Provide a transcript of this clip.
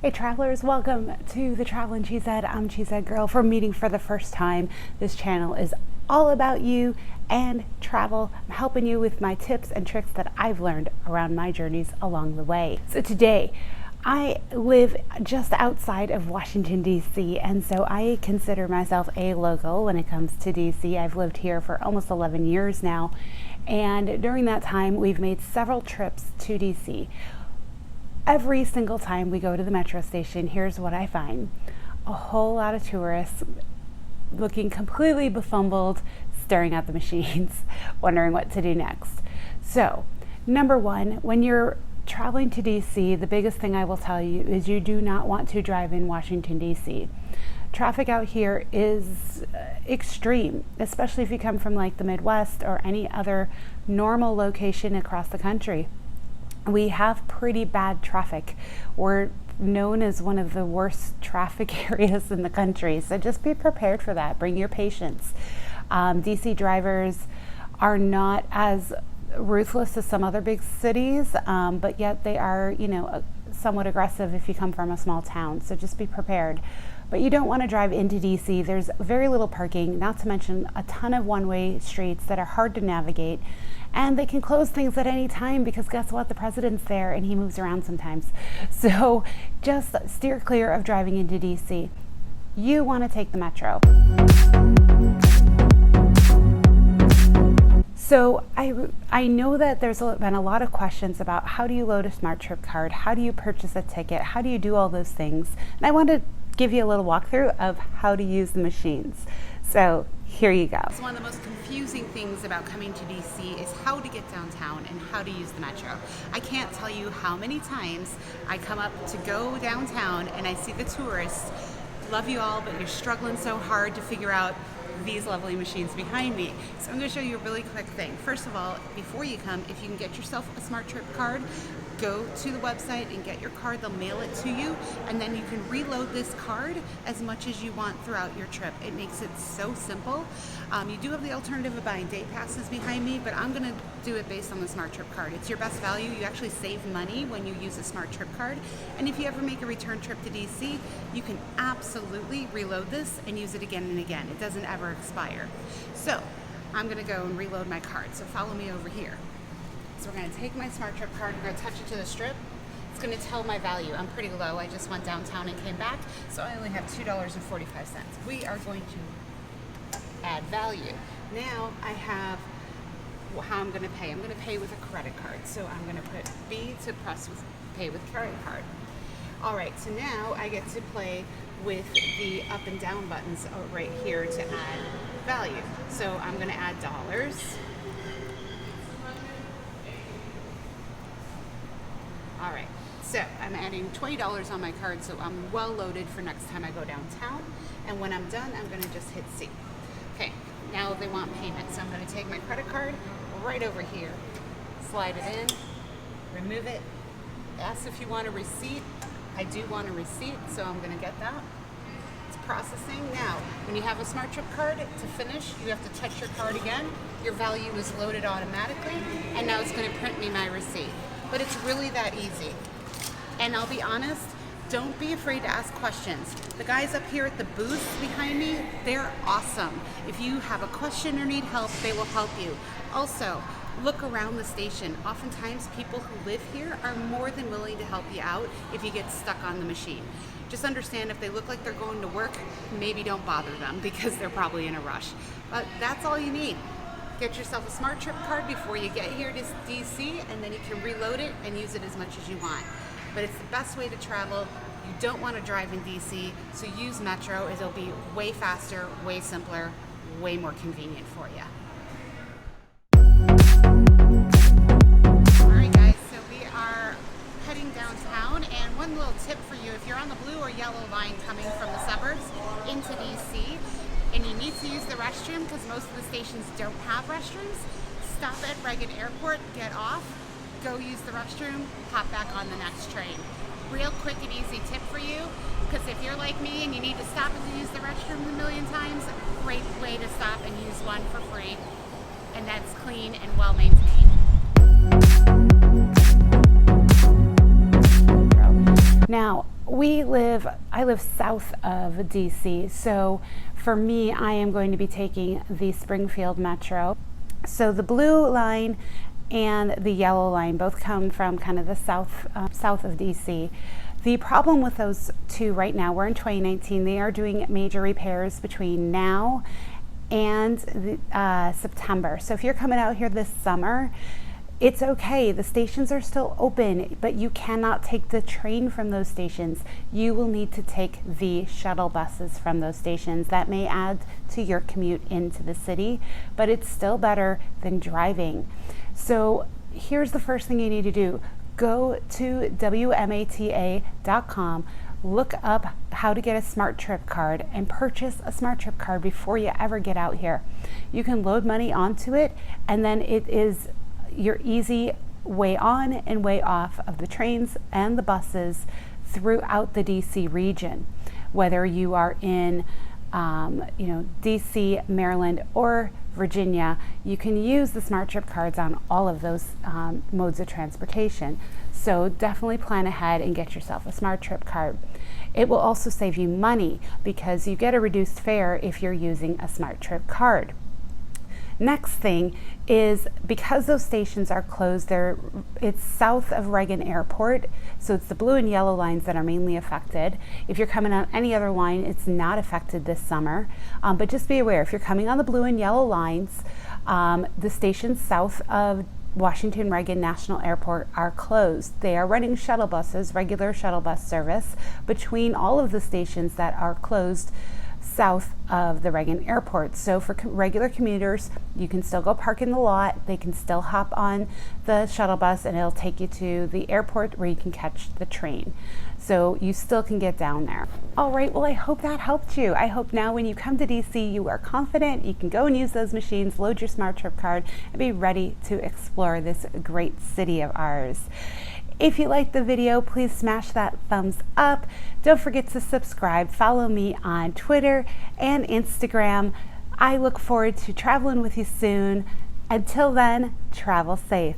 Hey travelers, welcome to the Travel and Cheesehead. I'm Cheesehead Girl. For meeting for the first time, this channel is all about you and travel. I'm helping you with my tips and tricks that I've learned around my journeys along the way. So today, I live just outside of Washington D.C. and so I consider myself a local when it comes to D.C. I've lived here for almost 11 years now, and during that time we've made several trips to D.C. Every single time we go to the metro station, here's what I find. A whole lot of tourists looking completely befumbled, staring at the machines, wondering what to do next. So, number one, when you're traveling to DC, the biggest thing I will tell you is you do not want to drive in Washington, D.C. Traffic out here is extreme, especially if you come from like the Midwest or any other normal location across the country. We have pretty bad traffic. We're known as one of the worst traffic areas in the country, so just be prepared for that. Bring your patience. DC drivers are not as ruthless as some other big cities, but yet they are, somewhat aggressive if you come from a small town, so just be prepared. But you don't want to drive into DC. There's very little parking, not to mention a ton of one-way streets that are hard to navigate, and they can close things at any time because guess what? The president's there and he moves around sometimes. So just steer clear of driving into DC. You want to take the metro. So I know that there's been a lot of questions about how do you load a SmartTrip card? How do you purchase a ticket? How do you do all those things? And I want to give you a little walkthrough of how to use the machines. So here you go. So one of the most confusing things about coming to DC is how to get downtown and how to use the metro. I can't tell you how many times I come up to go downtown and I see the tourists. Love you all, but you're struggling so hard to figure out these lovely machines behind me. So I'm going to show you a really quick thing. First of all, before you come, if you can get yourself a SmartTrip card, go to the website and get your card. They'll mail it to you, and then you can reload this card as much as you want throughout your trip. It makes it so simple. You do have the alternative of buying day passes behind me, but I'm going to do it based on the SmartTrip card. It's your best value. You actually save money when you use a SmartTrip card, and if you ever make a return trip to DC, you can absolutely reload this and use it again and again. It doesn't ever expire. So I'm going to go and reload my card, so follow me over here. So we're going to take my SmartTrip card, we're going to touch it to the strip. It's going to tell my value. I'm pretty low. I just went downtown and came back, so I only have $2.45. We are going to add value. Now I have how I'm going to pay. I'm going to pay with a credit card. So I'm going to put B to press with pay with credit card. All right, so now I get to play with the up and down buttons right here to add value. So I'm going to add dollars. All right, so I'm adding $20 on my card, so I'm well loaded for next time I go downtown. And when I'm done, I'm gonna just hit C. Okay, now they want payment, so I'm gonna take my credit card right over here, slide it in, remove it, ask if you want a receipt. I do want a receipt, so I'm gonna get that. It's processing. Now, when you have a SmartTrip card, to finish, you have to touch your card again. Your value is loaded automatically, and now it's gonna print me my receipt. But it's really that easy. And I'll be honest, don't be afraid to ask questions. The guys up here at the booth behind me, they're awesome. If you have a question or need help, they will help you. Also, look around the station. Oftentimes, people who live here are more than willing to help you out if you get stuck on the machine. Just understand if they look like they're going to work, maybe don't bother them because they're probably in a rush. But that's all you need. Get yourself a SmartTrip card before you get here to DC, and then you can reload it and use it as much as you want. But it's the best way to travel. You don't want to drive in DC, so use Metro. It'll be way faster, way simpler, way more convenient for you. All right, guys, so we are heading downtown, and one little tip for you, if you're on the blue or yellow line coming from the suburbs into DC, and you need to use the restroom because most of the stations don't have restrooms, stop at Reagan Airport, get off, go use the restroom, hop back on the next train. Real quick and easy tip for you, because if you're like me and you need to stop and use the restroom a million times, great way to stop and use one for free, and that's clean and well maintained. Now, I live south of DC, so for me, I am going to be taking the Springfield Metro. So the blue line and the yellow line both come from kind of the south of DC. The problem with those two right now, we're in 2019, they are doing major repairs between now and September. So if you're coming out here this summer, it's okay. The stations are still open, but you cannot take the train from those stations. You will need to take the shuttle buses from those stations. That may add to your commute into the city, but it's still better than driving. So here's the first thing you need to do. Go to WMATA.com, look up how to get a SmartTrip card, and purchase a SmartTrip card before you ever get out here. You can load money onto it, and then it is your easy way on and way off of the trains and the buses throughout the DC region. Whether you are in DC, Maryland, or Virginia, you can use the SmartTrip cards on all of those modes of transportation. So definitely plan ahead and get yourself a SmartTrip card. It will also save you money because you get a reduced fare if you're using a SmartTrip card. Next thing is, because those stations are closed, it's south of Reagan Airport, so it's the blue and yellow lines that are mainly affected. If you're coming on any other line, it's not affected this summer, but just be aware, if you're coming on the blue and yellow lines, the stations south of Washington Reagan National Airport are closed. They are running shuttle buses, regular shuttle bus service, between all of the stations that are closed south of the Reagan Airport. So for regular commuters, you can still go park in the lot. They can still hop on the shuttle bus and it'll take you to the airport where you can catch the train. So you still can get down there. All right, well, I hope that helped you. I hope now when you come to DC, you are confident. You can go and use those machines, load your SmartTrip card, and be ready to explore this great city of ours. If you liked the video, please smash that thumbs up. Don't forget to subscribe. Follow me on Twitter and Instagram. I look forward to traveling with you soon. Until then, travel safe.